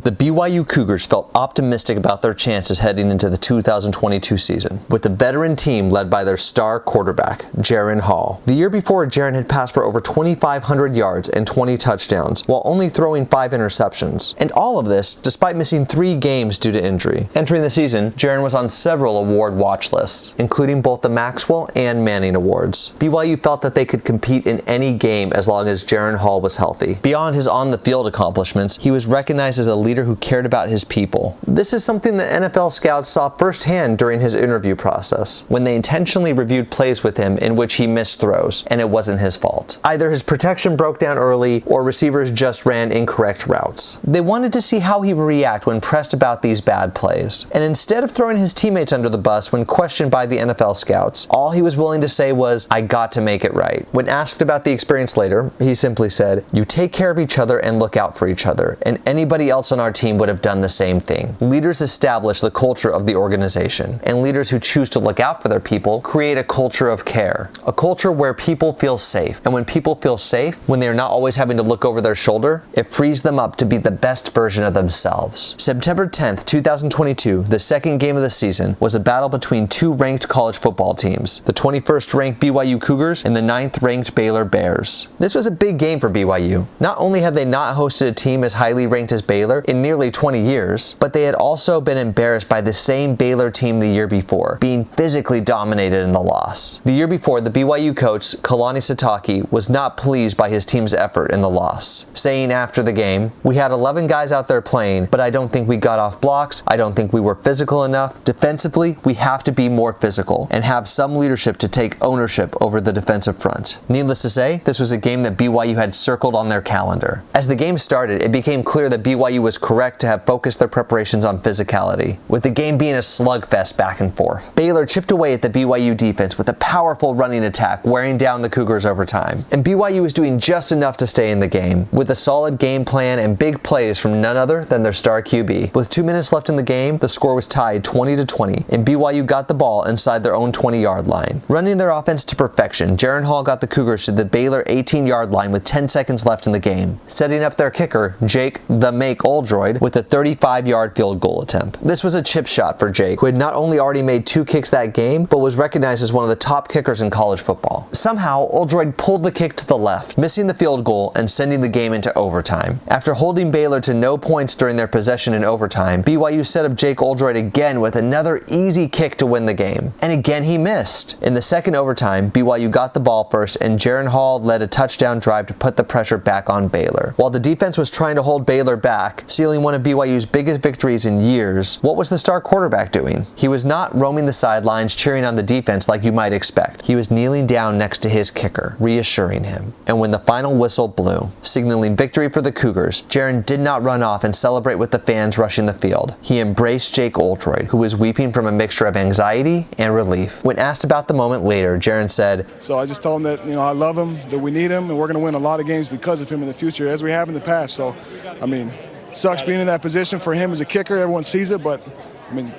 The BYU Cougars felt optimistic about their chances heading into the 2022 season, with the veteran team led by their star quarterback, Jaren Hall. The year before, Jaren had passed for over 2,500 yards and 20 touchdowns, while only throwing 5 interceptions. And all of this despite missing 3 games due to injury. Entering the season, Jaren was on several award watch lists, including both the Maxwell and Manning Awards. BYU felt that they could compete in any game as long as Jaren Hall was healthy. Beyond his on-the-field accomplishments, he was recognized as a leader who cared about his people. This is something that NFL scouts saw firsthand during his interview process, when they intentionally reviewed plays with him in which he missed throws, and it wasn't his fault. Either his protection broke down early, or receivers just ran incorrect routes. They wanted to see how he would react when pressed about these bad plays. And instead of throwing his teammates under the bus when questioned by the NFL scouts, all he was willing to say was, "I got to make it right." When asked about the experience later, he simply said, "You take care of each other and look out for each other, and anybody else on our team would have done the same thing." Leaders establish the culture of the organization, and leaders who choose to look out for their people create a culture of care, a culture where people feel safe. And when people feel safe, when they are not always having to look over their shoulder, it frees them up to be the best version of themselves. September 10th, 2022, the second game of the season, was a battle between 2 ranked college football teams, the 21st ranked BYU Cougars and the 9th ranked Baylor Bears. This was a big game for BYU. Not only had they not hosted a team as highly ranked as Baylor in nearly 20 years, but they had also been embarrassed by the same Baylor team the year before, being physically dominated in the loss. The year before, the BYU coach, Kalani Sitake, was not pleased by his team's effort in the loss, saying after the game, "We had 11 guys out there playing, but I don't think we got off blocks. I don't think we were physical enough. Defensively, we have to be more physical and have some leadership to take ownership over the defensive front." Needless to say, this was a game that BYU had circled on their calendar. As the game started, it became clear that BYU was correct to have focused their preparations on physicality, with the game being a slugfest back and forth. Baylor chipped away at the BYU defense with a powerful running attack, wearing down the Cougars over time. And BYU was doing just enough to stay in the game, with a solid game plan and big plays from none other than their star QB. With 2 minutes left in the game, the score was tied 20-20, and BYU got the ball inside their own 20-yard line. Running their offense to perfection, Jaren Hall got the Cougars to the Baylor 18-yard line with 10 seconds left in the game, setting up their kicker, Jake "the Make" Oldroyd, with a 35-yard field goal attempt. This was a chip shot for Jake, who had not only already made 2 kicks that game, but was recognized as one of the top kickers in college football. Somehow, Oldroyd pulled the kick to the left, missing the field goal and sending the game into overtime. After holding Baylor to no points during their possession in overtime, BYU set up Jake Oldroyd again with another easy kick to win the game. And again he missed. In the second overtime, BYU got the ball first, and Jaren Hall led a touchdown drive to put the pressure back on Baylor. While the defense was trying to hold Baylor back, sealing one of BYU's biggest victories in years, what was the star quarterback doing? He was not roaming the sidelines cheering on the defense like you might expect. He was kneeling down next to his kicker, reassuring him. And when the final whistle blew, signaling victory for the Cougars, Jaren did not run off and celebrate with the fans rushing the field. He embraced Jake Oldroyd, who was weeping from a mixture of anxiety and relief. When asked about the moment later, Jaren said, "So I just told him that, I love him, that we need him, and we're going to win a lot of games because of him in the future, as we have in the past. So, it sucks being in that position for him as a kicker. Everyone sees it, but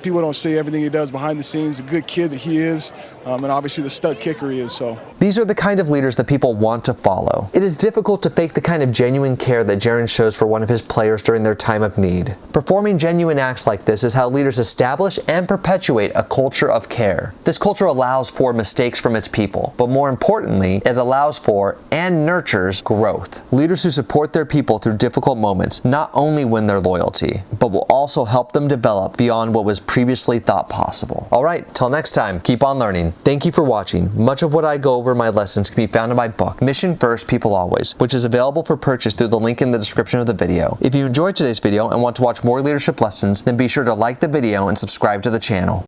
people don't see everything he does behind the scenes, the good kid that he is, and obviously the stud kicker he is." So these are the kind of leaders that people want to follow. It is difficult to fake the kind of genuine care that Jaren shows for one of his players during their time of need. Performing genuine acts like this is how leaders establish and perpetuate a culture of care. This culture allows for mistakes from its people, but more importantly, it allows for and nurtures growth. Leaders who support their people through difficult moments not only win their loyalty, but will also help them develop beyond what was previously thought possible. Alright, till next time, keep on learning. Thank you for watching. Much of what I go over in my lessons can be found in my book, Mission First, People Always, which is available for purchase through the link in the description of the video. If you enjoyed today's video and want to watch more leadership lessons, then be sure to like the video and subscribe to the channel.